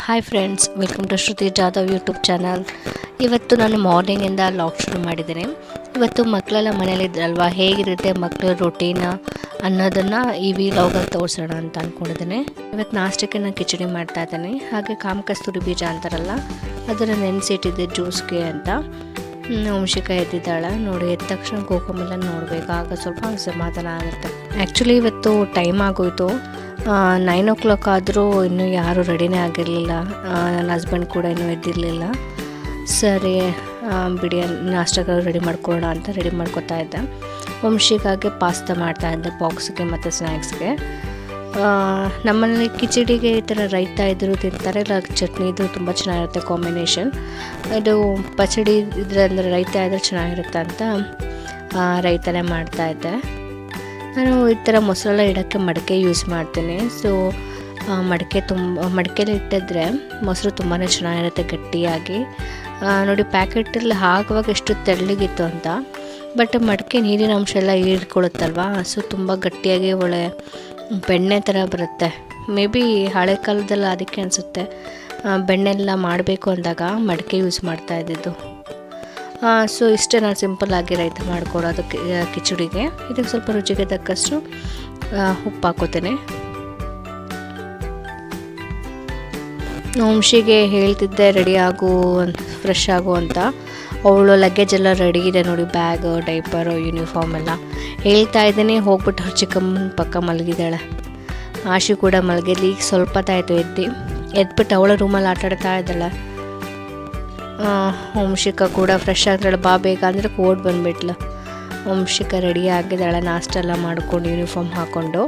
Hi friends, welcome to Shruti Jadhav YouTube channel. ಇವತ್ತು ನಾನು ಮಾರ್ನಿಂಗಿಂದ log ಶುರು ಮಾಡಿದ್ದೇನೆ. ಇವತ್ತು ಮಕ್ಕಳೆಲ್ಲ ಮನೇಲಿದ್ರಲ್ವ, ಹೇಗಿರುತ್ತೆ ಮಕ್ಕಳ ರೊಟೀನ ಅನ್ನೋದನ್ನು ಈ ವ್ಲಾಗಲ್ಲಿ ತೋರಿಸೋಣ ಅಂತ ಅಂದ್ಕೊಂಡಿದ್ದೇನೆ. ಇವತ್ತು ನಾಷ್ಟಕ್ಕೆ ನಾನು ಕಿಚಡಿ ಮಾಡ್ತಾ ಇದ್ದೇನೆ. ಹಾಗೆ ಕಾಮಕಸ್ತೂರಿ ಬೀಜ ಅಂತಾರಲ್ಲ, ಅದನ್ನು ನೆನೆಸಿಟ್ಟಿದ್ದೆ ಜ್ಯೂಸ್ಗೆ ಅಂತ. ವಂಶಿಕ ಎದ್ದಿದ್ದಾಳೆ ನೋಡಿ. ಎದ್ದ ತಕ್ಷಣ ಕೋಕಮೆಲ್ಲ ನೋಡಬೇಕು, ಆಗ ಸ್ವಲ್ಪ ಸಮಾಧಾನ ಆಗುತ್ತೆ. ಆ್ಯಕ್ಚುಲಿ ಇವತ್ತು ಟೈಮ್ ಆಗೋಯಿತು, 9 o'clock ಆದರೂ ಇನ್ನೂ ಯಾರೂ ರೆಡಿನೇ ಆಗಿರಲಿಲ್ಲ. ನನ್ನ ಹಸ್ಬೆಂಡ್ ಕೂಡ ಇನ್ನೂ ಎದ್ದಿರಲಿಲ್ಲ. ಸರಿ ಬಿಡಿ, ನಾಷ್ಟಕ್ಕೆ ರೆಡಿ ಮಾಡ್ಕೊಳ್ಳೋಣ ಅಂತ ರೆಡಿ ಮಾಡ್ಕೊತಾ ಇದ್ದೆ. ವಂಶಿಕಾಗೆ ಪಾಸ್ತಾ ಮಾಡ್ತಾಯಿದ್ದೆ ಬಾಕ್ಸ್ಗೆ ಮತ್ತು ಸ್ನ್ಯಾಕ್ಸ್ಗೆ. ನಮ್ಮಲ್ಲಿ ಕಿಚಡಿಗೆ ಈ ಥರ ರೈತ ಇದ್ದರೂ ತಿಂತಾರೆ, ಇಲ್ಲ ಚಟ್ನಿ ಇದ್ದರೂ ತುಂಬ ಚೆನ್ನಾಗಿರುತ್ತೆ ಕಾಂಬಿನೇಷನ್. ಇದು ಪಚಡಿ ಇದ್ರೆ ಅಂದರೆ ರೈತ ಇದ್ದರೆ ಚೆನ್ನಾಗಿರುತ್ತೆ ಅಂತ ರೈತನೇ ಮಾಡ್ತಾಯಿದ್ದೆ. ನಾನು ಈ ಥರ ಮೊಸರೆಲ್ಲ ಇಡೋಕ್ಕೆ ಮಡಿಕೆ ಯೂಸ್ ಮಾಡ್ತೀನಿ. ಸೊ ಮಡಿಕೆಲಿ ಇಟ್ಟಿದ್ರೆ ಮೊಸರು ತುಂಬಾ ಚೆನ್ನಾಗಿರುತ್ತೆ ಗಟ್ಟಿಯಾಗಿ. ನೋಡಿ, ಪ್ಯಾಕೆಟಲ್ಲಿ ಹಾಕುವಾಗ ಎಷ್ಟು ತೆಳ್ಳಗಿತ್ತು ಅಂತ, ಬಟ್ ಮಡಿಕೆ ನೀರಿನ ಅಂಶ ಎಲ್ಲ ಹೀರ್ಕೊಳ್ಳುತ್ತಲ್ವ, ಸೊ ತುಂಬ ಗಟ್ಟಿಯಾಗಿ ಒಳ್ಳೆ ಬೆಣ್ಣೆ ಥರ ಬರುತ್ತೆ. ಮೇ ಬಿ ಹಳೆ ಕಾಲದಲ್ಲಿ ಅದಕ್ಕೆ ಅನಿಸುತ್ತೆ ಬೆಣ್ಣೆಲ್ಲ ಮಾಡಬೇಕು ಅಂದಾಗ ಮಡಿಕೆ ಯೂಸ್ ಮಾಡ್ತಾ ಇದ್ದಿದ್ದು. ಸೊ ಇಷ್ಟೇ ನಾನು ಸಿಂಪಲ್ಲಾಗಿ ರೈತ ಮಾಡ್ಕೊಡೋದು ಕಿಚಡಿಗೆ. ಇದಕ್ಕೆ ಸ್ವಲ್ಪ ರುಚಿಗೆ ತಕ್ಕಷ್ಟು ಉಪ್ಪು ಹಾಕೋತೇನೆ. ವಂಶಿಗೆ ಹೇಳ್ತಿದ್ದೆ ರೆಡಿ ಆಗು, ಫ್ರೆಶ್ ಆಗು ಅಂತ. ಅವಳು ಲಗೇಜ್ ಎಲ್ಲ ರೆಡಿ ಇದೆ ನೋಡಿ, ಬ್ಯಾಗ್, ಡೈಪರು, ಯೂನಿಫಾರ್ಮ್ ಎಲ್ಲ. ಹೇಳ್ತಾ ಇದ್ದೀನಿ, ಹೋಗ್ಬಿಟ್ಟು ಅವ್ರ ಚಿಕ್ಕಮ್ಮನ ಪಕ್ಕ ಮಲಗಿದ್ದಾಳೆ. ಆಶಿ ಕೂಡ ಮಲಗಿದ್ಲಿ. ಈಗ ಸ್ವಲ್ಪ ತಾಯಿತು ಎದ್ಬಿಟ್ಟು ಅವಳ ರೂಮಲ್ಲಿ ಆಟಾಡ್ತಾ ಇದ್ದಾಳೆ. ವಂಶಿಕ ಕೂಡ ಫ್ರೆಶ್ ಆಗ್ತಾಳೆ, ಬಾ ಬೇಗ ಅಂದರೆ ಓಡ್ ಬಂದುಬಿಟ್ಲು. ವಂಶಿಕ ರೆಡಿ ಆಗಿದ್ದಾಳೆ, ನಾಷ್ಟ ಎಲ್ಲ ಮಾಡ್ಕೊಂಡು ಯೂನಿಫಾರ್ಮ್ ಹಾಕ್ಕೊಂಡು.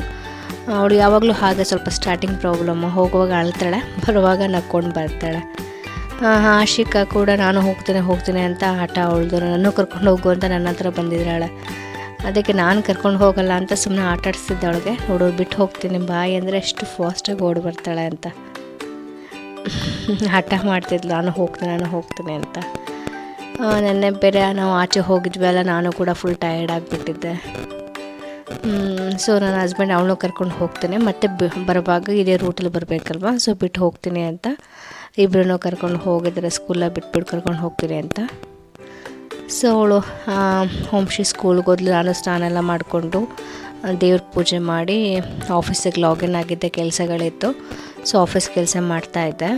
ಅವಳು ಯಾವಾಗಲೂ ಹಾಗೆ ಸ್ವಲ್ಪ ಸ್ಟಾರ್ಟಿಂಗ್ ಪ್ರಾಬ್ಲಮ್ಮು, ಹೋಗುವಾಗ ಅಳ್ತಾಳೆ, ಬರುವಾಗ ನಕ್ಕೊಂಡು ಬರ್ತಾಳೆ. ಆಶಿಕಾ ಕೂಡ ನಾನು ಹೋಗ್ತೀನಿ ಅಂತ ಆಟ ಅವಳ್ದು. ನನ್ನನ್ನು ಕರ್ಕೊಂಡು ಹೋಗು ಅಂತ ನನ್ನ ಹತ್ರ ಬಂದಿದ್ದಾಳೆ. ಅದಕ್ಕೆ ನಾನು ಕರ್ಕೊಂಡು ಹೋಗಲ್ಲ ಅಂತ ಸುಮ್ಮನೆ ಆಟ ಆಡಿಸ್ತಿದ್ದೆ ಅವಳಿಗೆ. ನೋಡೋದು ಬಿಟ್ಟು ಹೋಗ್ತೀನಿ ಬಾಯಿ ಅಂದರೆ ಎಷ್ಟು ಫಾಸ್ಟಾಗಿ ಓಡಿ ಬರ್ತಾಳೆ ಅಂತ ಹಠ ಮಾಡ್ತಿದ್ಲು, ನಾನು ಹೋಗ್ತೀನಿ ಅಂತ. ನೆನ್ನೆ ಬೇರೆ ನಾವು ಆಚೆ ಹೋಗಿದ್ವಿ ಅಲ್ಲ, ನಾನು ಕೂಡ ಫುಲ್ ಟಯರ್ಡ್ ಆಗಿಬಿಟ್ಟಿದ್ದೆ. ಸೊ ನನ್ನ ಹಸ್ಬೆಂಡ್ ಅವಳು ಕರ್ಕೊಂಡು ಹೋಗ್ತೇನೆ, ಮತ್ತು ಬರುವಾಗ ಇದೇ ರೂಟಲ್ಲಿ ಬರಬೇಕಲ್ವ, ಸೊ ಬಿಟ್ಟು ಹೋಗ್ತೀನಿ ಅಂತ ಇಬ್ಬರೂ ಕರ್ಕೊಂಡು ಹೋಗಿದ್ದಾರೆ. ಸ್ಕೂಲಾಗ ಬಿಟ್ಬಿಟ್ಟು ಕರ್ಕೊಂಡು ಹೋಗ್ತೀನಿ ಅಂತ. ಸೊ ಅವಳು ವಂಶಿ ಸ್ಕೂಲ್ಗೆ ಹೋದ್ಲು. ನಾನು ಸ್ನಾನ ಎಲ್ಲ ಮಾಡಿಕೊಂಡು ದೇವ್ರ ಪೂಜೆ ಮಾಡಿ ಆಫೀಸಿಗೆ ಲಾಗಿನ್ ಆಗಿದ್ದೆ. ಕೆಲಸಗಳಿತ್ತು, ಸೊ ಆಫೀಸ್ ಕೆಲಸ ಮಾಡ್ತಾಯಿದ್ದೆ.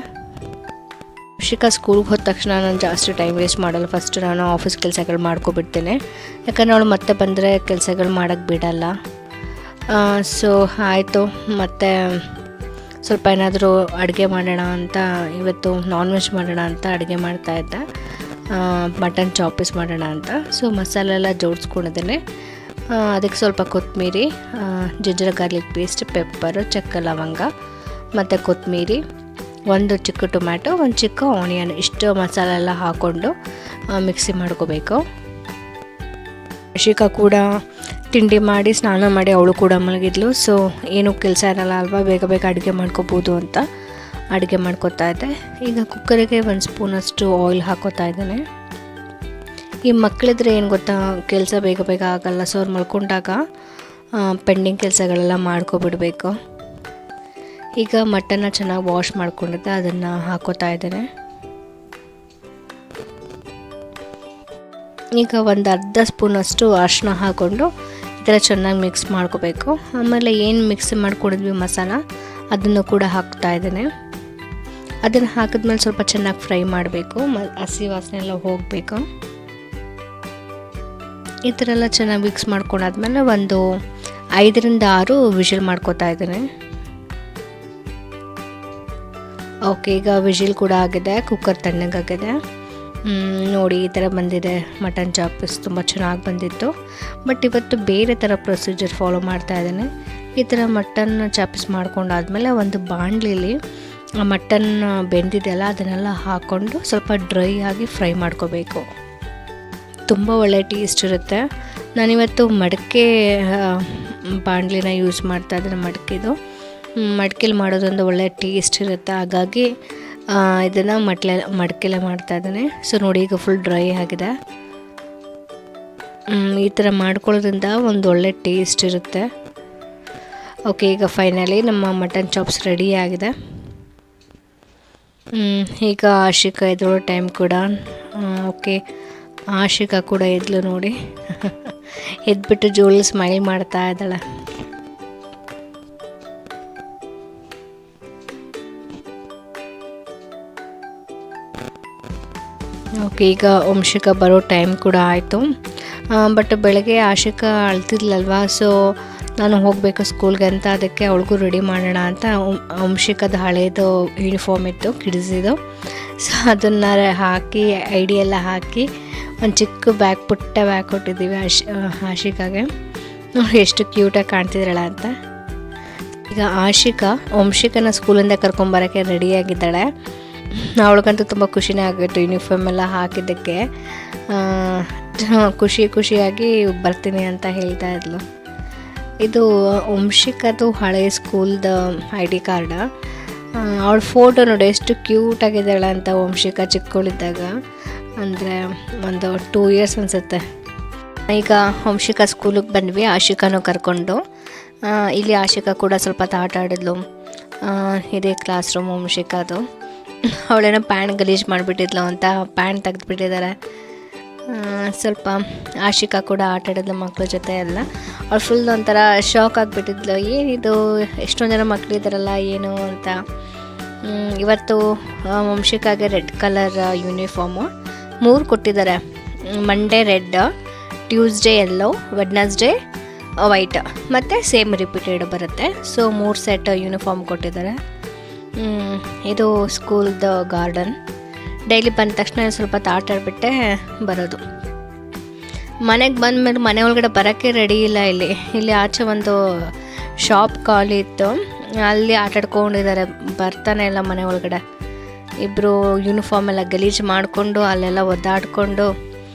ವಂಶಿಕಾ ಸ್ಕೂಲ್ಗೆ ಹೋದ ತಕ್ಷಣ ನಾನು ಜಾಸ್ತಿ ಟೈಮ್ ವೇಸ್ಟ್ ಮಾಡಲ್ಲ. ಫಸ್ಟ್ ನಾನು ಆಫೀಸ್ ಕೆಲಸಗಳು ಮಾಡ್ಕೊಬಿಡ್ತೇನೆ, ಯಾಕಂದರೆ ಅವಳು ಮತ್ತೆ ಬಂದರೆ ಕೆಲಸಗಳು ಮಾಡೋಕ್ಕೆ ಬಿಡಲ್ಲ. ಸೊ ಆಯಿತು, ಮತ್ತು ಸ್ವಲ್ಪ ಏನಾದರೂ ಅಡುಗೆ ಮಾಡೋಣ ಅಂತ, ಇವತ್ತು ನಾನ್ ವೆಜ್ ಮಾಡೋಣ ಅಂತ ಅಡುಗೆ ಮಾಡ್ತಾಯಿದ್ದೆ. ಮಟನ್ ಚಾಪೀಸ್ ಮಾಡೋಣ ಅಂತ. ಸೊ ಮಸಾಲೆ ಎಲ್ಲ ಜೋಡಿಸ್ಕೊಂಡಿದ್ದೇನೆ. ಅದಕ್ಕೆ ಸ್ವಲ್ಪ ಕೊತ್ತಂಬರಿ, ಜಿಂಜರ್ ಗಾರ್ಲಿಕ್ ಪೇಸ್ಟ್, ಪೆಪ್ಪರು, ಚಕ್ಕೆ ಲವಂಗ ಮತ್ತು ಕೊತ್ತಂಬರಿ, ಒಂದು ಚಿಕ್ಕ ಟೊಮ್ಯಾಟೊ, ಒಂದು ಚಿಕ್ಕ ಆನಿಯನ್, ಇಷ್ಟು ಮಸಾಲೆ ಎಲ್ಲ ಹಾಕ್ಕೊಂಡು ಮಿಕ್ಸಿ ಮಾಡ್ಕೋಬೇಕು. ವಂಶಿಕಾ ಕೂಡ ತಿಂಡಿ ಮಾಡಿ ಸ್ನಾನ ಮಾಡಿ ಅವಳು ಕೂಡ ಮಲಗಿದ್ಲು. ಸೊ ಏನೂ ಕೆಲಸ ಇರಲ್ಲ ಅಲ್ವಾ, ಬೇಗ ಬೇಗ ಅಡುಗೆ ಮಾಡ್ಕೋಬೋದು ಅಂತ ಅಡುಗೆ ಮಾಡ್ಕೋತಾ ಇದ್ದೆ. ಈಗ ಕುಕ್ಕರಿಗೆ 1 ಸ್ಪೂನಷ್ಟು ಆಯಿಲ್ ಹಾಕೋತಾ ಇದ್ದೇನೆ. ಈ ಮಕ್ಕಳಿದ್ರೆ ಏನು ಗೊತ್ತಾ, ಕೆಲಸ ಬೇಗ ಬೇಗ ಆಗಲ್ಲ. ಸೊ ಅವ್ರು ಮಲ್ಕೊಂಡಾಗ ಪೆಂಡಿಂಗ್ ಕೆಲಸಗಳೆಲ್ಲ ಮಾಡ್ಕೊಬಿಡಬೇಕು. ಈಗ ಮಟನ್ನ ಚೆನ್ನಾಗಿ ವಾಶ್ ಮಾಡ್ಕೊಂಡಿದ್ದೆ, ಅದನ್ನು ಹಾಕೋತಾ ಇದ್ದೇನೆ. ಈಗ ಒಂದು ಅರ್ಧ ಸ್ಪೂನಷ್ಟು ಅರಿಶಿನ ಹಾಕ್ಕೊಂಡು ಈ ಥರ ಚೆನ್ನಾಗಿ ಮಿಕ್ಸ್ ಮಾಡ್ಕೋಬೇಕು. ಆಮೇಲೆ ಏನು ಮಿಕ್ಸ್ ಮಾಡ್ಕೊಂಡಿದ್ವಿ ಮಸಾಲ, ಅದನ್ನು ಕೂಡ ಹಾಕ್ತಾ ಇದ್ದೇನೆ. ಅದನ್ನು ಹಾಕಿದ್ಮೇಲೆ ಸ್ವಲ್ಪ ಚೆನ್ನಾಗಿ ಫ್ರೈ ಮಾಡಬೇಕು, ಹಸಿ ವಾಸನೆ ಎಲ್ಲ ಹೋಗಬೇಕು. ಈ ಥರ ಎಲ್ಲ ಚೆನ್ನಾಗಿ ಮಿಕ್ಸ್ ಮಾಡ್ಕೊಂಡಾದ್ಮೇಲೆ ಒಂದು 5 ರಿಂದ 6 ವಿಷಲ್ ಮಾಡ್ಕೋತಾ ಇದ್ದೇನೆ. ಓಕೆ, ಈಗ ವಿಷಲ್ ಕೂಡ ಆಗಿದೆ, ಕುಕ್ಕರ್ ತಣ್ಣಗಾಗಿದೆ. ನೋಡಿ ಈ ಥರ ಬಂದಿದೆ ಮಟನ್ ಚಾಪೀಸ್, ತುಂಬ ಚೆನ್ನಾಗಿ ಬಂದಿತ್ತು. ಬಟ್ ಇವತ್ತು ಬೇರೆ ಥರ ಪ್ರೊಸೀಜರ್ ಫಾಲೋ ಮಾಡ್ತಾ ಇದ್ದೇನೆ. ಈ ಥರ ಮಟನ್ ಚಾಪೀಸ್ ಮಾಡ್ಕೊಂಡಾದ್ಮೇಲೆ ಒಂದು ಬಾಣಲಿಲಿ ಮಟನ್ ಬೆಂದಿದೆಯಲ್ಲ ಅದನ್ನೆಲ್ಲ ಹಾಕ್ಕೊಂಡು ಸ್ವಲ್ಪ ಡ್ರೈ ಆಗಿ ಫ್ರೈ ಮಾಡ್ಕೋಬೇಕು. ತುಂಬ ಒಳ್ಳೆ ಟೇಸ್ಟ್ ಇರುತ್ತೆ. ನಾನಿವತ್ತು ಮಡಿಕೆ ಬಾಣಲಿನ ಯೂಸ್ ಮಾಡ್ತಾ ಇದ್ದೀನಿ. ಮಡಿಕೆಲಿ ಮಾಡೋದೊಂದು ಒಳ್ಳೆ ಟೇಸ್ಟ್ ಇರುತ್ತೆ, ಹಾಗಾಗಿ ಇದನ್ನು ಮಡಿಕೆಲೆ ಮಾಡ್ತಾ ಇದ್ದೇನೆ. ಸೊ ನೋಡಿ, ಈಗ ಫುಲ್ ಡ್ರೈ ಆಗಿದೆ. ಈ ಥರ ಮಾಡ್ಕೊಳ್ಳೋದ್ರಿಂದ ಒಂದು ಒಳ್ಳೆ ಟೇಸ್ಟ್ ಇರುತ್ತೆ. ಓಕೆ, ಈಗ ಫೈನಲಿ ನಮ್ಮ ಮಟನ್ ಚಾಪ್ಸ್ ರೆಡಿ ಆಗಿದೆ. ಈಗ ಆಶಿಕಾ ಎದ್ದೋ ಟೈಮ್ ಕೂಡ ಓಕೆ. ಆಶಿಕಾ ಕೂಡ ಎದ್ಲು ನೋಡಿ. ಎದ್ಬಿಟ್ಟು ಜೋಳಿ ಸ್ಮೈಲ್ ಮಾಡ್ತಾ ಇದ್ದಾಳೆ. ಓಕೆ, ಈಗ ವಂಶಿಕಾ ಬರೋ ಟೈಮ್ ಕೂಡ ಆಯಿತು. ಬಟ್ ಬೆಳಗ್ಗೆ ಆಶಿಕಾ ಅಳ್ತಿದ್ಲಲ್ವ, ಸೊ ನಾನು ಹೋಗಬೇಕು ಸ್ಕೂಲ್ಗೆ ಅಂತ, ಅದಕ್ಕೆ ಅವಳಿಗೂ ರೆಡಿ ಮಾಡೋಣ ಅಂತ ವಂಶಿಕದ ಹಳೇದು ಯೂನಿಫಾರ್ಮ್ ಇತ್ತು ಕಿಡ್ಸಿದು. ಸೊ ಅದನ್ನು ಹಾಕಿ ಐಡಿ ಎಲ್ಲ ಹಾಕಿ ಒಂದು ಚಿಕ್ಕ ಬ್ಯಾಗ್, ಪುಟ್ಟ ಬ್ಯಾಗ್ ಕೊಟ್ಟಿದ್ದೀವಿ ಆಶಿಕಾಗೆ. ನೋಡಿ ಎಷ್ಟು ಕ್ಯೂಟಾಗಿ ಕಾಣ್ತಿದ್ದಾಳೆ ಅಂತ. ಈಗ ಆಶಿಕಾ ವಂಶಿಕನ ಸ್ಕೂಲಿಂದ ಕರ್ಕೊಂಬರೋಕ್ಕೆ ರೆಡಿಯಾಗಿದ್ದಾಳೆ. ಅವಳಿಗಂತೂ ತುಂಬ ಖುಷಿನೇ ಆಗಿತ್ತು ಯೂನಿಫಾರ್ಮ್ ಎಲ್ಲ ಹಾಕಿದ್ದಕ್ಕೆ. ಖುಷಿಯಾಗಿ ಬರ್ತೀನಿ ಅಂತ ಹೇಳ್ತಾ ಇದ್ಲು. ಇದು ವಂಶಿಕದು ಹಳೆಯ ಸ್ಕೂಲ್ದು ಐ ಡಿ ಕಾರ್ಡ. ಅವಳ ಫೋಟೋ ನೋಡಿ ಎಷ್ಟು ಕ್ಯೂಟಾಗಿದ್ದಾಳೆ ಅಂತ. ವಂಶಿಕಾ ಚಿಕ್ಕವಳಿದ್ದಾಗ, ಅಂದರೆ ಒಂದು 2 ಇಯರ್ಸ್ ಅನಿಸುತ್ತೆ. ಈಗ ವಂಶಿಕಾ ಸ್ಕೂಲಿಗೆ ಬಂದ್ವಿ ಆಶಿಕಾನು ಕರ್ಕೊಂಡು. ಇಲ್ಲಿ ಆಶಿಕಾ ಕೂಡ ಸ್ವಲ್ಪ ಆಟ ಆಡಿದ್ಲು. ಇದೇ ಕ್ಲಾಸ್ ರೂಮ್ ವಂಶಿಕಾದು. ಅವಳೇನೋ ಪ್ಯಾಂಟ್ ಗಲೀಜು ಮಾಡಿಬಿಟ್ಟಿದ್ಲು ಅಂತ ಪ್ಯಾಂಟ್ ತೆಗೆದುಬಿಟ್ಟಿದ್ದಾರೆ. ಸ್ವಲ್ಪ ಆಶಿಕಾ ಕೂಡ ಆಟ ಆಡಿದ್ಲು ಮಕ್ಕಳ ಜೊತೆ ಎಲ್ಲ. ಅವಳು ಫುಲ್ ಒಂಥರ ಶಾಕ್ ಆಗಿಬಿಟ್ಟಿದ್ಲು, ಏನಿದು ಎಷ್ಟೊಂದು ಜನ ಮಕ್ಕಳಿದ್ದಾರಲ್ಲ ಏನು ಅಂತ. ಇವತ್ತು ವಂಶಿಕಾಗೆ ರೆಡ್ ಕಲರ್ ಯೂನಿಫಾರ್ಮು 3 ಕೊಟ್ಟಿದ್ದಾರೆ. Monday red, Tuesday yellow, Wednesday white, ಮತ್ತು ಸೇಮ್ ರಿಪೀಟೆಡ್ ಬರುತ್ತೆ. ಸೊ 3 ಸೆಟ್ ಯೂನಿಫಾರ್ಮ್ ಕೊಟ್ಟಿದ್ದಾರೆ. ಇದು ಸ್ಕೂಲ್ದು ಗಾರ್ಡನ್. ಡೈಲಿ ಬಂದ ತಕ್ಷಣ ಸ್ವಲ್ಪ ಆಟ ಆಡಿಬಿಟ್ಟೆ ಬರೋದು. ಮನೆಗೆ ಬಂದಮೇಲೆ ಮನೆ ಒಳಗಡೆ ಬರೋಕ್ಕೆ ರೆಡಿ ಇಲ್ಲ. ಇಲ್ಲಿ ಆಚೆ ಒಂದು ಶಾಪ್ ಖಾಲಿ ಇತ್ತು, ಅಲ್ಲಿ ಆಟಾಡ್ಕೊಂಡಿದ್ದಾರೆ. ಬರ್ತಾನೆ ಇಲ್ಲ ಮನೆ ಒಳಗಡೆ. ಇಬ್ಬರು ಯೂನಿಫಾರ್ಮ್ ಎಲ್ಲ ಗಲೀಜು ಮಾಡಿಕೊಂಡು ಅಲ್ಲೆಲ್ಲ ಒದ್ದಾಡಿಕೊಂಡು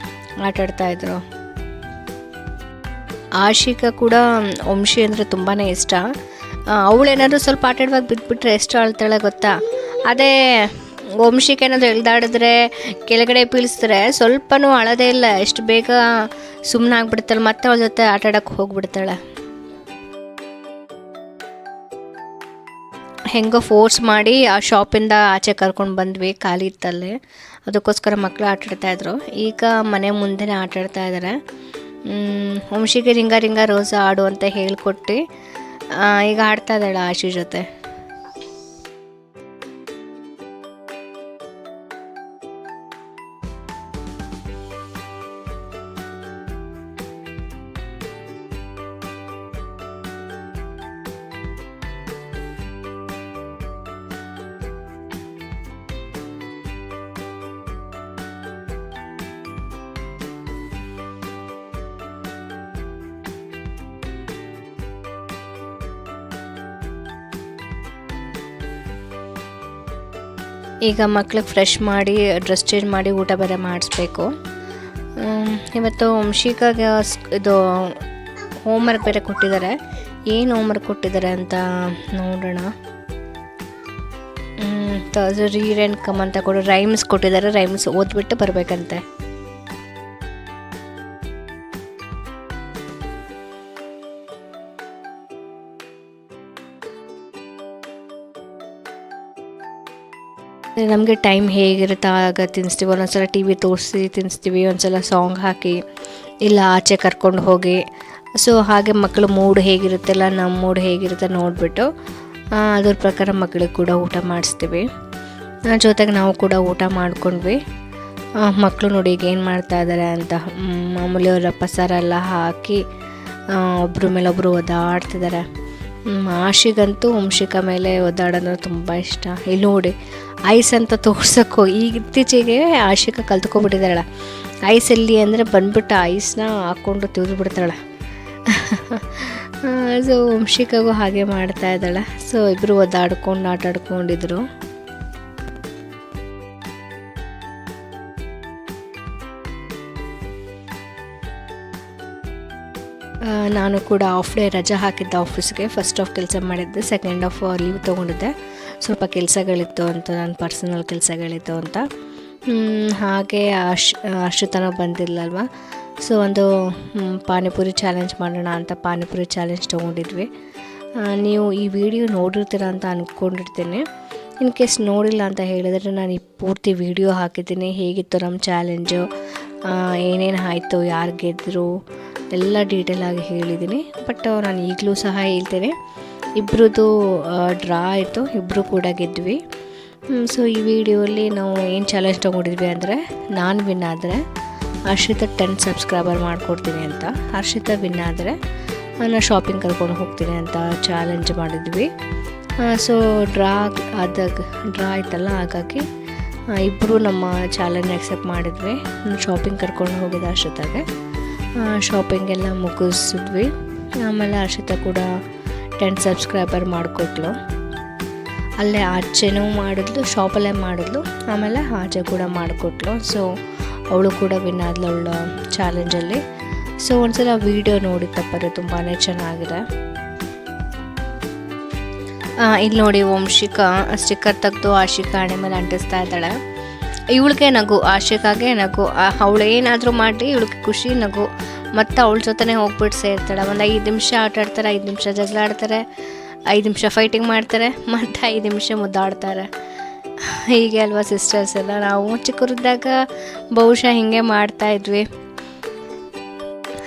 ಆಟಾಡ್ತಾಯಿದ್ರು. ಆಶಿಕಾ ಕೂಡ ವಂಶಿ ಅಂದರೆ ತುಂಬಾ ಇಷ್ಟ. ಅವಳೇನಾದರೂ ಸ್ವಲ್ಪ ಆಟಾಡುವಾಗ ಬಿಟ್ಬಿಟ್ರೆ ಎಷ್ಟು ಅಳ್ತಾಳೆ ಗೊತ್ತಾ. ಅದೇ ವಂಶಿಕ ಏನಾದರೂ ಎಳ್ದಾಡಿದ್ರೆ ಕೆಳಗಡೆ ಬೀಳಿಸಿದ್ರೆ ಸ್ವಲ್ಪನೂ ಅಳೋದೇ ಇಲ್ಲ, ಎಷ್ಟು ಬೇಗ ಸುಮ್ಮನೆ ಆಗ್ಬಿಡ್ತಾಳೆ. ಮತ್ತೆ ಅವಳ ಜೊತೆ ಆಟಾಡೋಕ್ಕೆ ಹೋಗ್ಬಿಡ್ತಾಳೆ. ಹೆಂಗೋ ಫೋರ್ಸ್ ಮಾಡಿ ಆ ಶಾಪಿಂದ ಆಚೆ ಕರ್ಕೊಂಡು ಬಂದ್ವಿ, ಖಾಲಿ ಇತ್ತಲ್ಲೇ. ಅದಕ್ಕೋಸ್ಕರ ಮಕ್ಕಳು ಆಟಾಡ್ತಾಯಿದ್ರು. ಈಗ ಮನೆ ಮುಂದೆನೇ ಆಟಾಡ್ತಾ ಇದ್ದಾರೆ. ವಂಶಿಗೆ ರಿಂಗ ರೋಸಾ ಆಡು ಅಂತ ಹೇಳ್ಕೊಟ್ಟು ಈಗ ಆಡ್ತಾ ಇದ್ದಾಳೆ ಆಶಿ ಜೊತೆ. ಈಗ ಮಕ್ಳಿಗೆ ಫ್ರೆಶ್ ಮಾಡಿ ಡ್ರೆಸ್ ಚೇಂಜ್ ಮಾಡಿ ಊಟ ಬೇರೆ ಮಾಡಿಸ್ಬೇಕು. ಇವತ್ತು ವಂಶಿಕಾಗೆ ಇದು ಹೋಮ್ವರ್ಕ್ ಬೇರೆ ಕೊಟ್ಟಿದ್ದಾರೆ. ಏನು ಹೋಮ್ವರ್ಕ್ ಕೊಟ್ಟಿದ್ದಾರೆ ಅಂತ ನೋಡೋಣ. ರೀಡ್ ಆ್ಯಂಡ್ ಕಮ್ ಅಂತ ಕೊಡು ರೈಮ್ಸ್ ಕೊಟ್ಟಿದ್ದಾರೆ. ರೈಮ್ಸ್ ಓದ್ಬಿಟ್ಟು ಬರಬೇಕಂತೆ. ನಮಗೆ ಟೈಮ್ ಹೇಗಿರುತ್ತೆ ಆಗ ತಿನ್ನಿಸ್ತೀವಿ. ಒಂದೊಂದ್ಸಲ ಟಿ ವಿ ತೋರಿಸಿ ತಿನ್ನಿಸ್ತೀವಿ, ಒಂದ್ಸಲ ಸಾಂಗ್ ಹಾಕಿ, ಇಲ್ಲ ಆಚೆ ಕರ್ಕೊಂಡು ಹೋಗಿ. ಸೊ ಹಾಗೆ ಮಕ್ಕಳ ಮೂಡ್ ಹೇಗಿರುತ್ತೆಲ್ಲ ನಮ್ಮ ಮೂಡ್ ಹೇಗಿರುತ್ತೆ ನೋಡಿಬಿಟ್ಟು ಅದ್ರ ಪ್ರಕಾರ ಮಕ್ಕಳಿಗೆ ಕೂಡ ಊಟ ಮಾಡಿಸ್ತೀವಿ. ಜೊತೆಗೆ ನಾವು ಕೂಡ ಊಟ ಮಾಡ್ಕೊಂಡ್ವಿ. ಮಕ್ಕಳು ನೋಡಿ ಈಗ ಏನು ಮಾಡ್ತಾ ಇದ್ದಾರೆ ಅಂತ. ಮಾಮೂಲಿ ಅವರ ಪಸಾರ ಎಲ್ಲ ಹಾಕಿ ಒಬ್ಬರ ಮೇಲೆ ಒಬ್ಬರು ಒದ್ದಾಡ್ತಿದ್ದಾರೆ. ಆಶಿಗಂತೂ ವಂಶಿಕಾ ಮೇಲೆ ಒದ್ದಾಡೋದು ತುಂಬ ಇಷ್ಟ. ಇಲ್ಲಿ ನೋಡಿ ಐಸ್ ಅಂತ ತೋರ್ಸೋಕ್ಕೋ ಈಗ ಇತ್ತೀಚೆಗೆ ಆಶಿಕಾ ಕಲ್ತ್ಕೊಬಿಟ್ಟಿದ್ದಾಳೆ. ಐಸ್ ಎಲ್ಲಿ ಅಂದರೆ ಬಂದ್ಬಿಟ್ಟು ಐಸ್ನ ಹಾಕ್ಕೊಂಡು ತಿಂದು ಬಿಡ್ತಾಳೆ. ಸೊ ವಂಶಿಕಾಗೂ ಹಾಗೆ ಮಾಡ್ತಾ ಇದ್ದಾಳೆ. ಸೊ ಇಬ್ಬರು ಒದ್ದಾಡ್ಕೊಂಡು ಆಟಾಡ್ಕೊಂಡಿದ್ರು. ನಾನು ಕೂಡ ಆಫ್ ಡೇ ರಜೆ ಹಾಕಿದ್ದೆ ಆಫೀಸ್ಗೆ. ಫಸ್ಟ್ ಆಫ್ ಕೆಲಸ ಮಾಡಿದ್ದೆ, ಸೆಕೆಂಡ್ ಆಫ್ ಲೀವ್ ತೊಗೊಂಡಿದ್ದೆ. ಸ್ವಲ್ಪ ಕೆಲಸಗಳಿತ್ತು ಅಂತ, ನನ್ನ ಪರ್ಸನಲ್ ಕೆಲಸಗಳಿತ್ತು ಅಂತ. ಹಾಗೆ ಅಷ್ಟು ತನಕ ಬಂದಿಲ್ಲಲ್ವ. ಸೊ ಒಂದು ಪಾನಿಪುರಿ ಚಾಲೆಂಜ್ ಮಾಡೋಣ ಅಂತ ಪಾನಿಪುರಿ ಚಾಲೆಂಜ್ ತೊಗೊಂಡಿದ್ವಿ. ನೀವು ಈ ವಿಡಿಯೋ ನೋಡಿರ್ತೀರ ಅಂತ ಅಂದ್ಕೊಂಡಿರ್ತೀನಿ. ಇನ್ ಕೇಸ್ ನೋಡಿಲ್ಲ ಅಂತ ಹೇಳಿದರೆ ನಾನು ಈ ಪೂರ್ತಿ ವಿಡಿಯೋ ಹಾಕಿದ್ದೀನಿ, ಹೇಗಿತ್ತು ನಮ್ಮ ಚಾಲೆಂಜು, ಏನೇನು ಆಯಿತು, ಯಾರು ಗೆದ್ದರು ಎಲ್ಲ ಡೀಟೇಲಾಗಿ ಹೇಳಿದ್ದೀನಿ. ಬಟ್ ನಾನು ಈಗಲೂ ಸಹ ಹೇಳ್ತೇನೆ, ಇಬ್ಬರದು ಡ್ರಾ ಆಯಿತು, ಇಬ್ಬರು ಕೂಡ ಗೆದ್ವಿ. ಸೊ ಈ ವಿಡಿಯೋಲಿ ನಾವು ಏನು ಚಾಲೆಂಜ್ ತೊಗೊಂಡಿದ್ವಿ ಅಂದರೆ, ನಾನು ವಿನ್ ಆದರೆ ಹರ್ಷಿತಾ 10 ಸಬ್ಸ್ಕ್ರೈಬರ್ ಮಾಡಿಕೊಡ್ತೀನಿ ಅಂತ, ಹರ್ಷಿತಾ ವಿನ್ ಆದರೆ ನಾನು ಶಾಪಿಂಗ್ ಕರ್ಕೊಂಡು ಹೋಗ್ತೀನಿ ಅಂತ ಚಾಲೆಂಜ್ ಮಾಡಿದ್ವಿ. ಸೊ ಡ್ರಾ ಆಯ್ತಲ್ಲ, ಹಾಗಾಗಿ ಇಬ್ಬರು ನಮ್ಮ ಚಾಲೆಂಜ್ ಆಕ್ಸೆಪ್ಟ್ ಮಾಡಿದ್ವಿ. ಶಾಪಿಂಗ್ ಕರ್ಕೊಂಡು ಹೋಗಿದ್ದೆ ಹರ್ಷಿತಾಗೆ, ಶಾಪಿಂಗೆಲ್ಲ ಮುಗಿಸಿದ್ವಿ. ಆಮೇಲೆ ಹರ್ಷಿತಾ ಕೂಡ 10 ಸಬ್ಸ್ಕ್ರೈಬರ್ ಮಾಡಿಕೊಟ್ಲು. ಅಲ್ಲೇ ಆಚೆನೂ ಮಾಡಿದ್ಲು, ಶಾಪಲ್ಲೇ ಮಾಡಿದ್ಲು, ಆಮೇಲೆ ಆಚೆ ಕೂಡ ಮಾಡಿಕೊಟ್ಲು. ಸೊ ಅವಳು ಕೂಡ ವಿನ್ ಆದ್ಲು ಅವಳ ಚಾಲೆಂಜಲ್ಲಿ. ಸೊ ಒಂದ್ಸಲ ವಿಡಿಯೋ ನೋಡಿ ತಪ್ಪರೆ, ತುಂಬಾ ಚೆನ್ನಾಗಿದೆ. ಇಲ್ಲಿ ನೋಡಿ ವಂಶಿಕಾ ಸ್ಟಿಕ್ಕರ್ ತೆಗೆದು ಆಶಿಕಾ ಹಣೆ ಮೇಲೆ ಅಂಟಿಸ್ತಾ ಇದ್ದಾಳೆ. ಇವಳಿಗೆ ನಗು, ಆಶಿಕಾಗೆ ನಗು, ಅವಳು ಏನಾದರೂ ಮಾಡಿ ಇವಳಿಗೆ ಖುಷಿ, ನಗು. ಮತ್ತು ಅವಳ ಜೊತೆನೇ ಹೋಗ್ಬಿಟ್ಟು ಸೇರ್ತಾಳೆ. ಒಂದು 5 ನಿಮಿಷ ಆಟ ಆಡ್ತಾರೆ, 5 ನಿಮಿಷ ಜಗಳ ಆಡ್ತಾರೆ, 5 ನಿಮಿಷ ಫೈಟಿಂಗ್ ಮಾಡ್ತಾರೆ, ಮತ್ತು 5 ನಿಮಿಷ ಮುದ್ದಾಡ್ತಾರೆ. ಹೀಗೆ ಅಲ್ವಾ ಸಿಸ್ಟರ್ಸ್ ಎಲ್ಲ. ನಾವು ಚಿಕ್ಕವರಿದ್ದಾಗ ಬಹುಶಃ ಹೀಗೆ ಮಾಡ್ತಾಯಿದ್ವಿ.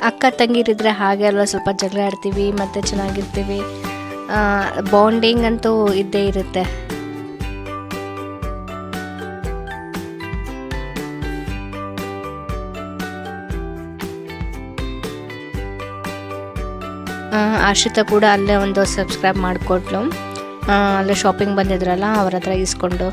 ಅಕ್ಕ ತಂಗಿರಿದ್ರೆ ಹಾಗೆ ಅಲ್ವಾ, ಸ್ವಲ್ಪ ಜಗಳ ಆಡ್ತೀವಿ ಮತ್ತು ಚೆನ್ನಾಗಿರ್ತೀವಿ. ಬಾಂಡಿಂಗ್ ಅಂತೂ ಇದ್ದೇ ಇರುತ್ತೆ. ಹರ್ಷಿತಾ ಕೂಡ ಅಲ್ಲೇ ಒಂದು ಸಬ್ಸ್ಕ್ರೈಬ್ ಮಾಡಿಕೊಟ್ಲು. ಅಲ್ಲೇ ಶಾಪಿಂಗ್ ಬಂದಿದ್ರಲ್ಲ, ಅವ್ರ ಹತ್ರ ಇಸ್ಕೊಂಡು.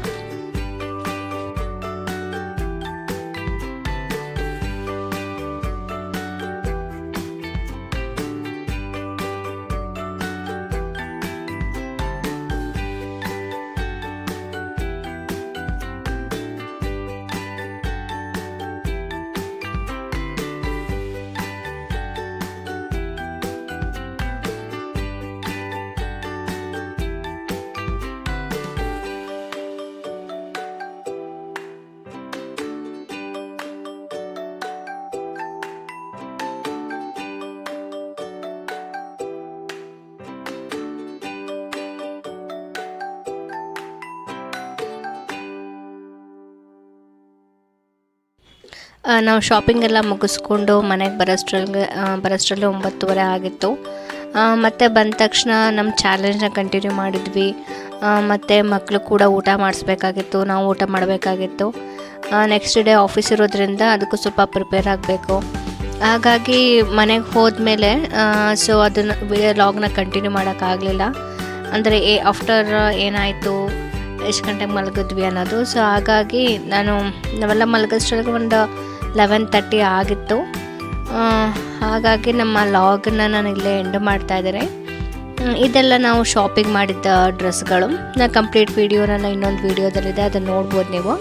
ನಾವು ಶಾಪಿಂಗೆಲ್ಲ ಮುಗಿಸ್ಕೊಂಡು ಮನೆಗೆ ಬರೋಷ್ಟರಲ್ಲಿ 9:30 ಆಗಿತ್ತು. ಮತ್ತು ಬಂದ ತಕ್ಷಣ ನಮ್ಮ ಚಾಲೆಂಜ್ನ ಕಂಟಿನ್ಯೂ ಮಾಡಿದ್ವಿ. ಮತ್ತು ಮಕ್ಕಳು ಕೂಡ ಊಟ ಮಾಡಿಸ್ಬೇಕಾಗಿತ್ತು, ನಾವು ಊಟ ಮಾಡಬೇಕಾಗಿತ್ತು. ನೆಕ್ಸ್ಟ್ ಡೇ ಆಫೀಸ್ ಇರೋದ್ರಿಂದ ಅದಕ್ಕೂ ಸ್ವಲ್ಪ ಪ್ರಿಪೇರ್ ಆಗಬೇಕು. ಹಾಗಾಗಿ ಮನೆಗೆ ಹೋದ್ಮೇಲೆ ಸೊ ಅದನ್ನು ವ್ಲಾಗ್ನ ಕಂಟಿನ್ಯೂ ಮಾಡೋಕ್ಕಾಗಲಿಲ್ಲ. ಅಂದರೆ ಆಫ್ಟರ್ ಏನಾಯಿತು, ಎಷ್ಟು ಗಂಟೆಗೆ ಮಲಗಿದ್ವಿ ಅನ್ನೋದು. ಸೊ ಹಾಗಾಗಿ ನಾವೆಲ್ಲ ಮಲಗೋಷ್ಟೊಳಗೆ ಒಂದು 11:30 ಆಗಿತ್ತು. ಹಾಗಾಗಿ ನಮ್ಮ ಲಾಗನ್ನ ನಾನು ಇಲ್ಲೇ ಎಂಡ್ ಮಾಡ್ತಾಯಿದ್ದೇನೆ. ಇದೆಲ್ಲ ನಾವು ಶಾಪಿಂಗ್ ಮಾಡಿದ್ದ ಡ್ರೆಸ್ಗಳು. ನಾನು ಕಂಪ್ಲೀಟ್ ವಿಡಿಯೋನ ಇನ್ನೊಂದು ವಿಡಿಯೋದಲ್ಲಿದೆ, ಅದನ್ನು ನೋಡ್ಬೋದು ನೀವು.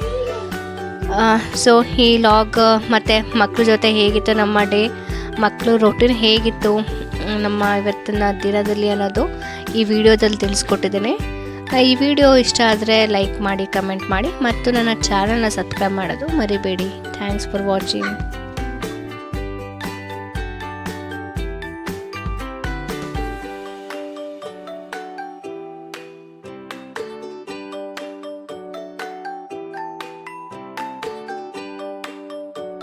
ಸೊ ಈ ಲಾಗ್ ಮತ್ತು ಮಕ್ಕಳ ಜೊತೆ ಹೇಗಿತ್ತು ನಮ್ಮ ಡೇ, ಮಕ್ಕಳು ರೊಟೀನ್ ಹೇಗಿತ್ತು ನಮ್ಮ ಇವತ್ತಿನ ದಿನದಲ್ಲಿ ಅನ್ನೋದು ಈ ವಿಡಿಯೋದಲ್ಲಿ ತಿಳಿಸ್ಕೊಟ್ಟಿದ್ದೀನಿ. ಈ ವಿಡಿಯೋ ಇಷ್ಟ ಆದರೆ ಲೈಕ್ ಮಾಡಿ, ಕಮೆಂಟ್ ಮಾಡಿ, ಮತ್ತು ನನ್ನ ಚಾನಲ್ನ ಸಬ್ಸ್ಕ್ರೈಬ್ ಮಾಡೋದು ಮರಿಬೇಡಿ. Thanks for watching.